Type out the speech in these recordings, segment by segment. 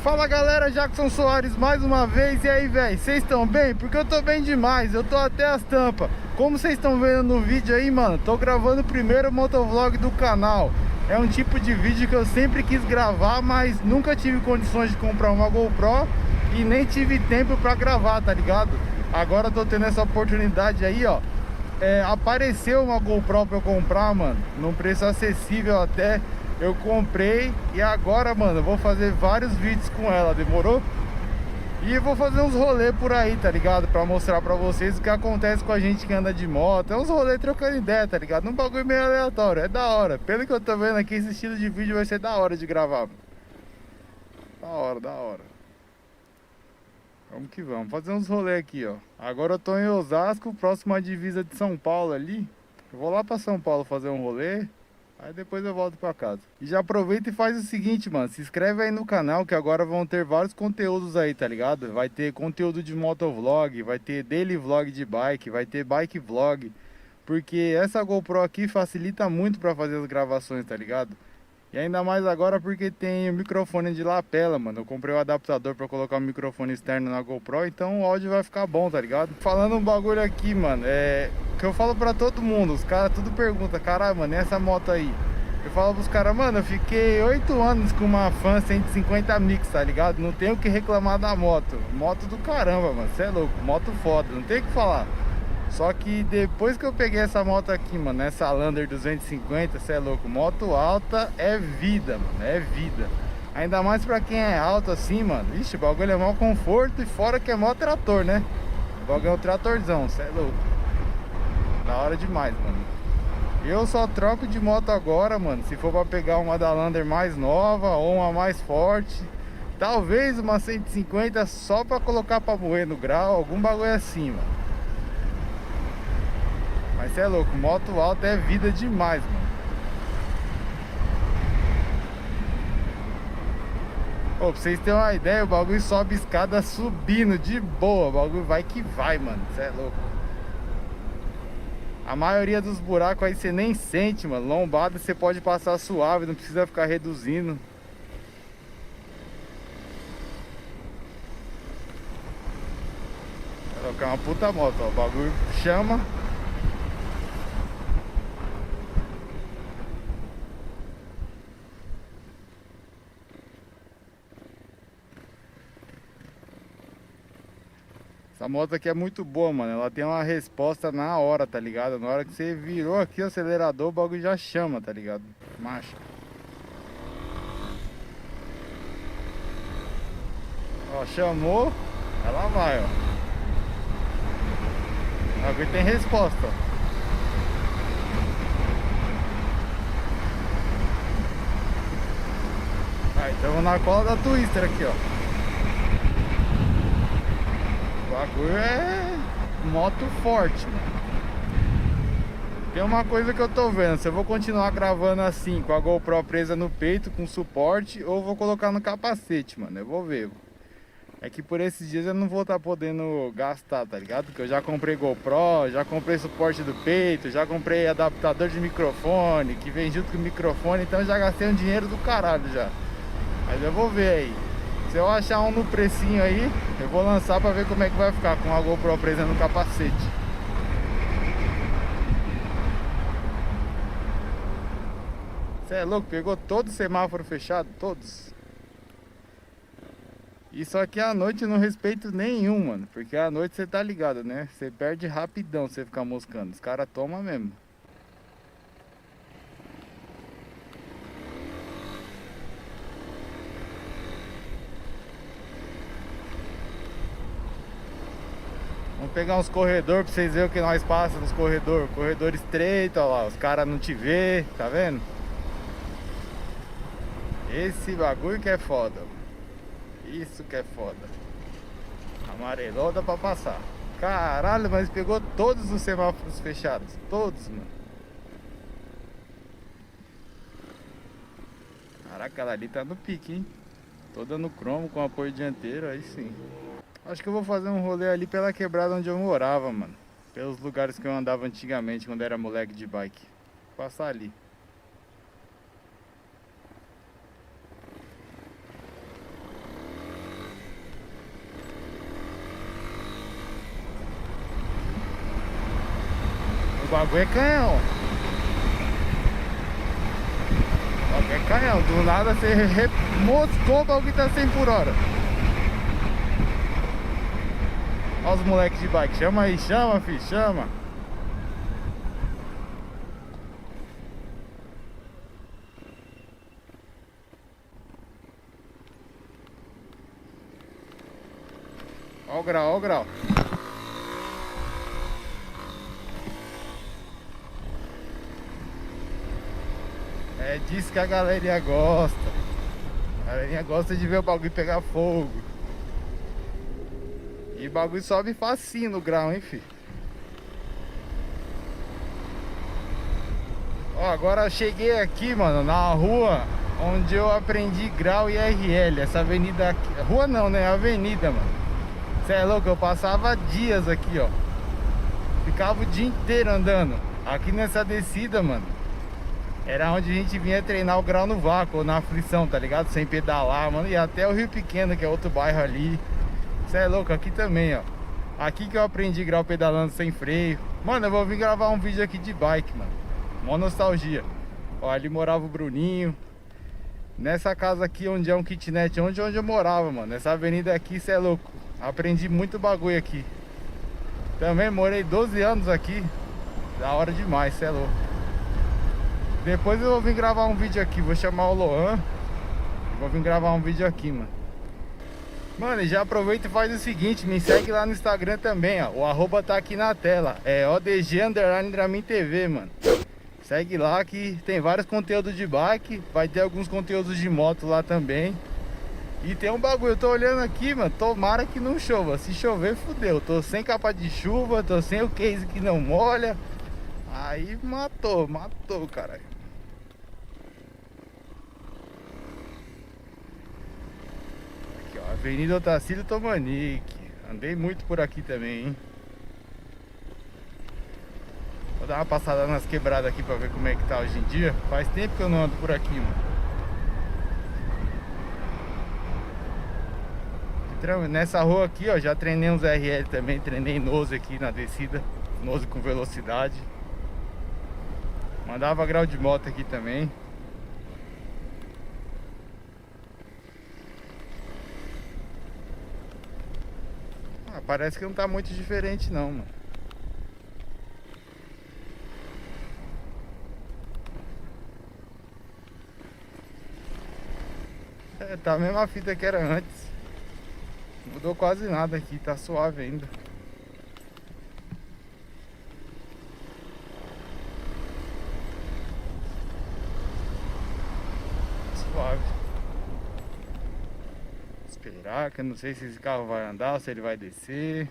Fala galera, Jackson Soares mais uma vez. E aí, velho, vocês estão bem? Porque eu tô bem demais, eu tô até as tampas. Como vocês estão vendo no vídeo aí, mano, tô gravando o primeiro motovlog do canal. É um tipo de vídeo que eu sempre quis gravar, mas nunca tive condições de comprar uma GoPro e nem tive tempo pra gravar, tá ligado? Agora eu tô tendo essa oportunidade aí, ó. Apareceu uma GoPro pra eu comprar, mano, num preço acessível até. Eu comprei e agora, mano, eu vou fazer vários vídeos com ela, demorou? E vou fazer uns rolês por aí, tá ligado? Pra mostrar pra vocês o que acontece com a gente que anda de moto. É uns rolês trocando ideia, tá ligado? Um bagulho meio aleatório, é da hora. Pelo que eu tô vendo aqui, esse estilo de vídeo vai ser da hora de gravar. Da hora, da hora. Vamos que vamos, fazer uns rolês aqui, ó. Agora eu tô em Osasco, próximo à divisa de São Paulo ali. Eu vou lá pra São Paulo fazer um rolê. Aí depois eu volto pra casa. E já aproveita e faz o seguinte, mano. Se inscreve aí no canal que agora vão ter vários conteúdos aí, tá ligado? Vai ter conteúdo de motovlog, vai ter daily vlog de bike, vai ter bike vlog. Porque essa GoPro aqui facilita muito pra fazer as gravações, tá ligado? E ainda mais agora porque tem o microfone de lapela, mano. Eu comprei o adaptador pra colocar o microfone externo na GoPro, então o áudio vai ficar bom, tá ligado? Falando um bagulho aqui, mano, que eu falo pra todo mundo, os caras tudo perguntam, caralho, mano, e essa moto aí? Eu falo pros caras, mano, eu fiquei 8 anos com uma Fan 150 Mix, tá ligado? Não tenho o que reclamar da moto. Moto do caramba, mano, cê é louco, moto foda, não tem o que falar. Só que depois que eu peguei essa moto aqui, mano, essa Lander 250, cê é louco, moto alta é vida, mano, é vida. Ainda mais pra quem é alto assim, mano. Ixi, o bagulho é mó conforto e fora que é mó trator, né? O bagulho é um tratorzão, cê é louco. Da hora demais, mano. Eu só troco de moto agora, mano, se for pra pegar uma da Lander mais nova ou uma mais forte. Talvez uma 150 só pra colocar pra moer no grau, algum bagulho assim, mano. Mas cê é louco, moto alta é vida demais, mano. Ô, pra vocês terem uma ideia, o bagulho sobe escada subindo de boa. O bagulho vai que vai, mano, cê é louco. A maioria dos buracos aí você nem sente, mano. Lombada você pode passar suave, não precisa ficar reduzindo. É uma puta moto, ó. O bagulho chama. Essa moto aqui é muito boa, mano. Ela tem uma resposta na hora, tá ligado? Na hora que você virou aqui o acelerador, o bagulho já chama, tá ligado? Macho. Ó, chamou, ela vai, ó. O bagulho tem resposta, ó. Aí, estamos na cola da Twister aqui, ó. O bagulho é moto forte, mano. Tem uma coisa que eu tô vendo, se eu vou continuar gravando assim, com a GoPro presa no peito, com suporte, ou vou colocar no capacete, mano, eu vou ver. É que por esses dias eu não vou estar podendo gastar, tá ligado? Porque eu já comprei GoPro, já comprei suporte do peito, já comprei adaptador de microfone, que vem junto com o microfone, então eu já gastei um dinheiro do caralho já. Mas eu vou ver aí. Se eu achar um no precinho aí, eu vou lançar pra ver como é que vai ficar com a GoPro presa no capacete. Você é louco? Pegou todo o semáforo fechado? Todos. Isso aqui à noite não respeito nenhum, mano. Porque à noite você tá ligado, né? Você perde rapidão se você ficar moscando. Os caras tomam mesmo. Vamos pegar uns corredores pra vocês verem o que nós passamos nos corredores. Corredor estreito, ó lá. Os caras não te vê, tá vendo? Esse bagulho que é foda. Isso que é foda. Amarelou dá pra passar. Caralho, mas pegou todos os semáforos fechados. Todos, mano. Caraca, ela ali tá no pique, hein? Toda no cromo com apoio dianteiro, aí sim. Acho que eu vou fazer um rolê ali pela quebrada onde eu morava, mano. Pelos lugares que eu andava antigamente, quando era moleque de bike. Vou passar ali. bagulho é canhão. O bagulho é canhão. Do nada você moscou, o bagulho tá 100 por hora. Olha os moleques de bike. Chama aí, chama, filho, chama. Olha o grau, olha o grau. É disso que a galerinha gosta. A galerinha gosta de ver o bagulho pegar fogo. E o bagulho sobe facinho no grau, hein, filho. Ó, agora eu cheguei aqui, mano, na rua onde eu aprendi grau e RL. Essa avenida aqui. Rua não, né? Avenida, mano. Cê é louco, eu passava dias aqui, ó. Ficava o dia inteiro andando. Aqui nessa descida, mano, era onde a gente vinha treinar o grau no vácuo, ou na aflição, tá ligado? Sem pedalar, mano. E até o Rio Pequeno, que é outro bairro ali. Cê é louco, aqui também, ó. Aqui que eu aprendi grau pedalando sem freio. Mano, eu vou vir gravar um vídeo aqui de bike, mano. Mó nostalgia. Ó, ali morava o Bruninho. Nessa casa aqui, onde é um kitnet, onde eu morava, mano. Nessa avenida aqui, cê é louco. Aprendi muito bagulho aqui. Também morei 12 anos aqui. Da hora demais, cê é louco. Depois eu vou vir gravar um vídeo aqui. Vou chamar o Lohan. Vou vir gravar um vídeo aqui, mano. Mano, e já aproveita e faz o seguinte, me segue lá no Instagram também, ó. O arroba tá aqui na tela. É ODG_DraminTV, mano. Segue lá que tem vários conteúdos de bike. Vai ter alguns conteúdos de moto lá também. E tem um bagulho, eu tô olhando aqui, mano. Tomara que não chova. Se chover, fudeu. Tô sem capa de chuva, tô sem o case que não molha. Aí matou, caralho. Avenida Otacílio Tomanique. Andei muito por aqui também, hein. Vou dar uma passada nas quebradas aqui pra ver como é que tá hoje em dia. Faz tempo que eu não ando por aqui, mano. Nessa rua aqui, ó, já treinei uns RL também. Treinei nose aqui na descida. Nose com velocidade. Mandava grau de moto aqui também. Parece que não tá muito diferente não, mano. É, tá a mesma fita que era antes. Não mudou quase nada aqui, tá suave ainda. Suave. Esperar, que eu não sei se esse carro vai andar ou se ele vai descer.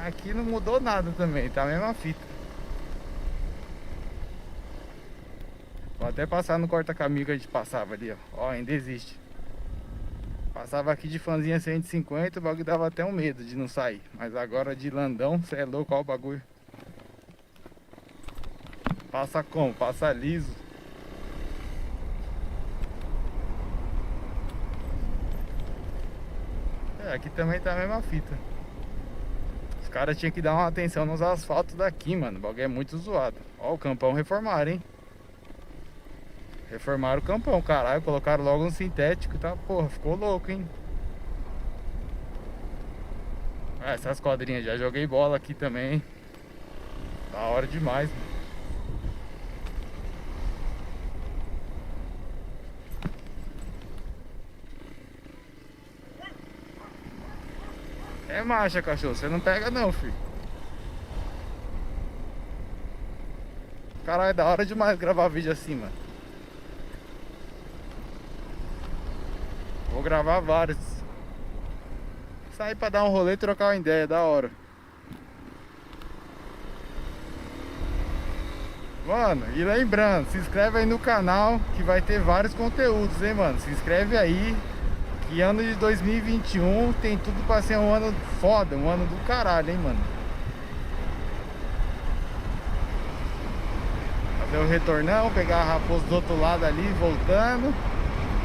Aqui não mudou nada também, tá a mesma fita. Vou até passar no corta-caminho que a gente passava ali, ó. Ó, ainda existe. Passava aqui de fanzinha 150, o bagulho dava até um medo de não sair. Mas agora de landão, cê é louco, ó o bagulho. Passa como? Passa liso. É, aqui também tá a mesma fita. Os caras tinham que dar uma atenção nos asfaltos daqui, mano. O bagulho é muito zoado. Ó, o campão reformaram, hein? Reformaram o campão, caralho. Colocaram logo um sintético, tá? Porra, ficou louco, hein? Ah, essas quadrinhas, já joguei bola aqui também. Da hora demais, mano. É marcha, cachorro. Você não pega não, filho. Caralho, é da hora demais gravar vídeo assim, mano. Vou gravar vários. Sair pra dar um rolê e trocar uma ideia, da hora. Mano, e lembrando, se inscreve aí no canal que vai ter vários conteúdos, hein, mano. Se inscreve aí. Que ano de 2021 tem tudo pra ser um ano foda, um ano do caralho, hein, mano. Fazer o retornão, pegar a Raposo do outro lado ali, voltando.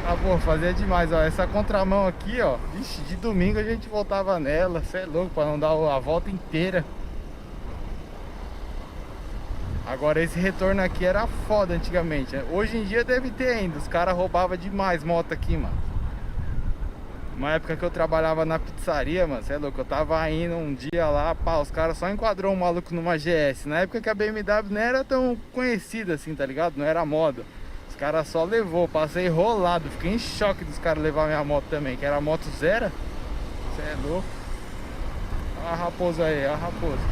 Ah, pô, fazia demais, ó. Essa contramão aqui, ó. Ixi, de domingo a gente voltava nela. Cê é louco, pra não dar a volta inteira. Agora esse retorno aqui era foda antigamente. Hoje em dia deve ter ainda. Os caras roubavam demais moto aqui, mano. Uma época que eu trabalhava na pizzaria, mano, cê é louco, eu tava indo um dia lá, pá, os caras só enquadrou um maluco numa GS. Na época que a BMW não era tão conhecida assim, tá ligado? Não era moda. Os caras só levou, passei rolado. Fiquei em choque dos caras levar minha moto também, que era moto zero. Cê é louco. Olha a raposa aí, olha a raposa.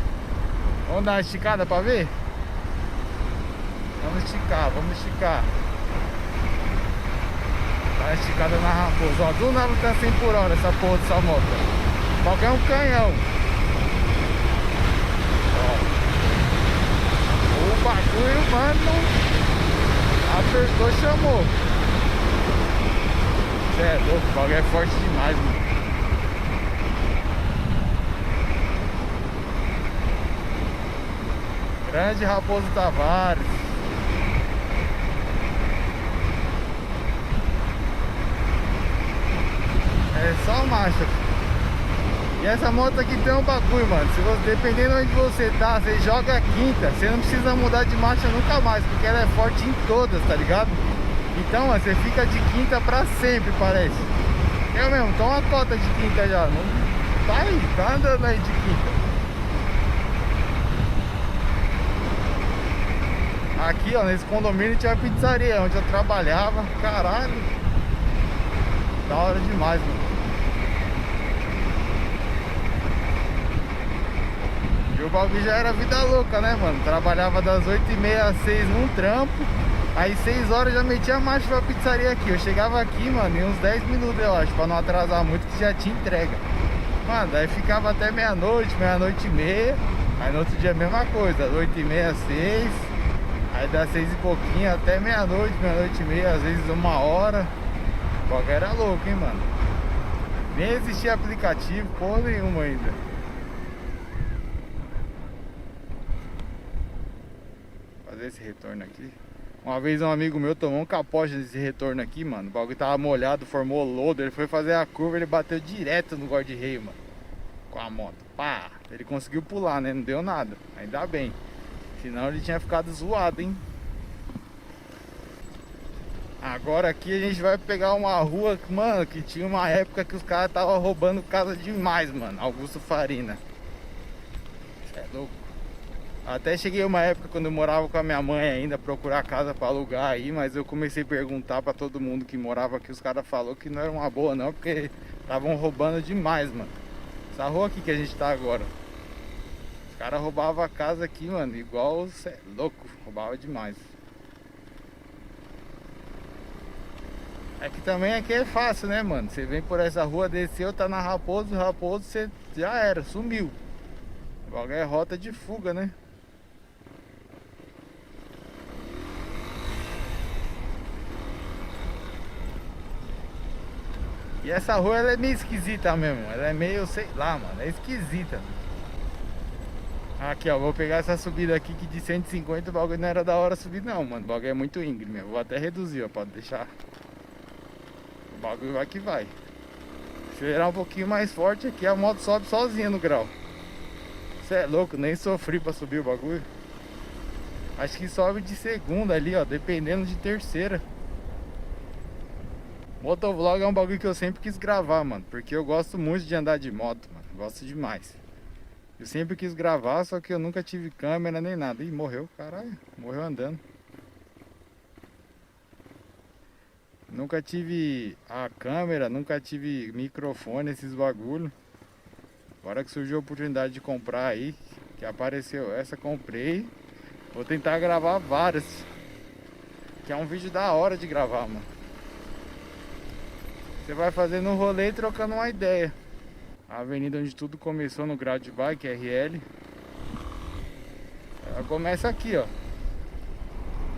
Vamos dar uma esticada pra ver? Vamos esticar, vamos esticar. Tá esticada na raposa. Ó, do nada tá 100 por hora essa porra dessa moto. Qualquer um canhão. Ó. O bagulho, mano, apertou, chamou. Cê é louco, o bagulho é forte demais, mano. Grande Raposo Tavares. É só marcha. E essa moto aqui tem um bagulho, mano. Se você, dependendo onde você tá, você joga a quinta, você não precisa mudar de marcha nunca mais, porque ela é forte em todas, tá ligado? Então, mano, você fica de quinta pra sempre, parece. Eu mesmo, tô uma cota de quinta já. Não... Tá aí, tá andando aí de quinta. Aqui, ó, nesse condomínio tinha uma pizzaria onde eu trabalhava. Caralho. Da hora demais, mano. E o bagulho já era vida louca, né, mano? Trabalhava das 8h30 às 6 num trampo. Aí 6 horas já metia marcha pra pizzaria aqui. Eu chegava aqui, mano, em uns 10 minutos, eu acho, pra não atrasar muito, que já tinha entrega. Mano, daí ficava até meia-noite, meia-noite e meia. Aí no outro dia a mesma coisa, 8h30 às 6. Aí das 6 e pouquinho até meia-noite, meia-noite e meia, às vezes 1 hora. O bagulho era louco, hein, mano. Nem existia aplicativo, porra nenhuma ainda. Fazer esse retorno aqui. Uma vez um amigo meu tomou um capote desse retorno aqui, mano. O bagulho tava molhado, formou lodo. Ele foi fazer a curva, ele bateu direto no guarda-reio, mano. Com a moto. Pá! Ele conseguiu pular, né? Não deu nada. Ainda bem. Senão ele tinha ficado zoado, hein? Agora aqui a gente vai pegar uma rua, mano, que tinha uma época que os caras estavam roubando casa demais, mano. Augusto Farina. Cê é louco. Até cheguei uma época quando eu morava com a minha mãe ainda, procurar casa pra alugar aí, mas eu comecei a perguntar pra todo mundo que morava aqui, os caras falaram que não era uma boa não, porque estavam roubando demais, mano. Essa rua aqui que a gente tá agora. Os caras roubavam a casa aqui, mano, igual, cê é louco, roubava demais. É que também aqui é fácil, né, mano? Você vem por essa rua, desceu, tá na Raposo, Raposo, você já era, sumiu. O bagulho é rota de fuga, né? E essa rua, ela é meio esquisita mesmo. Ela é meio, sei lá, mano, é esquisita. Aqui, ó, vou pegar essa subida aqui que de 150 o bagulho não era da hora subir não, mano. O bagulho é muito íngreme, eu vou até reduzir, ó, pode deixar. O bagulho vai que vai. Acelerar um pouquinho mais forte aqui, a moto sobe sozinha no grau. Cê é louco, nem sofri pra subir o bagulho. Acho que sobe de segunda ali, ó, dependendo de terceira. Motovlog é um bagulho que eu sempre quis gravar, mano. Porque eu gosto muito de andar de moto, mano. Gosto demais. Eu sempre quis gravar, só que eu nunca tive câmera nem nada. Ih, morreu, caralho. Morreu andando. Nunca tive a câmera, nunca tive microfone, esses bagulho. Agora que surgiu a oportunidade de comprar aí, que apareceu essa, comprei. Vou tentar gravar várias. Que é um vídeo da hora de gravar, mano. Você vai fazendo um rolê e trocando uma ideia. A avenida onde tudo começou no grau de bike, RL. Ela começa aqui, ó.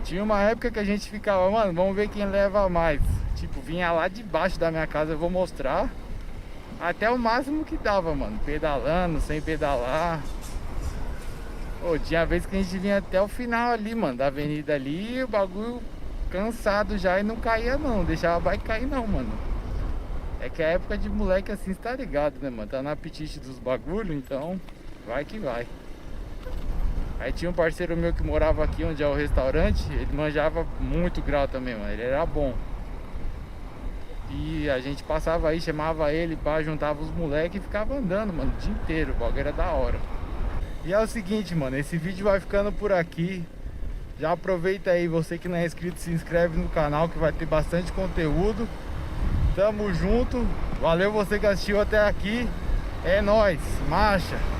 Tinha uma época que a gente ficava, mano, vamos ver quem leva mais. Tipo, vinha lá debaixo da minha casa, eu vou mostrar. Até o máximo que dava, mano. Pedalando, sem pedalar. Pô, tinha vez que a gente vinha até o final ali, mano, da avenida ali, e o bagulho cansado já e não caía não, deixava a bike cair não, mano. É que a época de moleque assim, você tá ligado, né, mano? Tá no apetite dos bagulhos, então vai que vai. Aí tinha um parceiro meu que morava aqui onde é o restaurante. Ele manjava muito grau também, mano. Ele era bom. E a gente passava aí, chamava ele, pá, juntava os moleques e ficava andando, mano, o dia inteiro. O bagulho era da hora. E é o seguinte, mano, esse vídeo vai ficando por aqui. Já aproveita aí, você que não é inscrito, se inscreve no canal que vai ter bastante conteúdo. Tamo junto. Valeu você que assistiu até aqui. É nóis, marcha!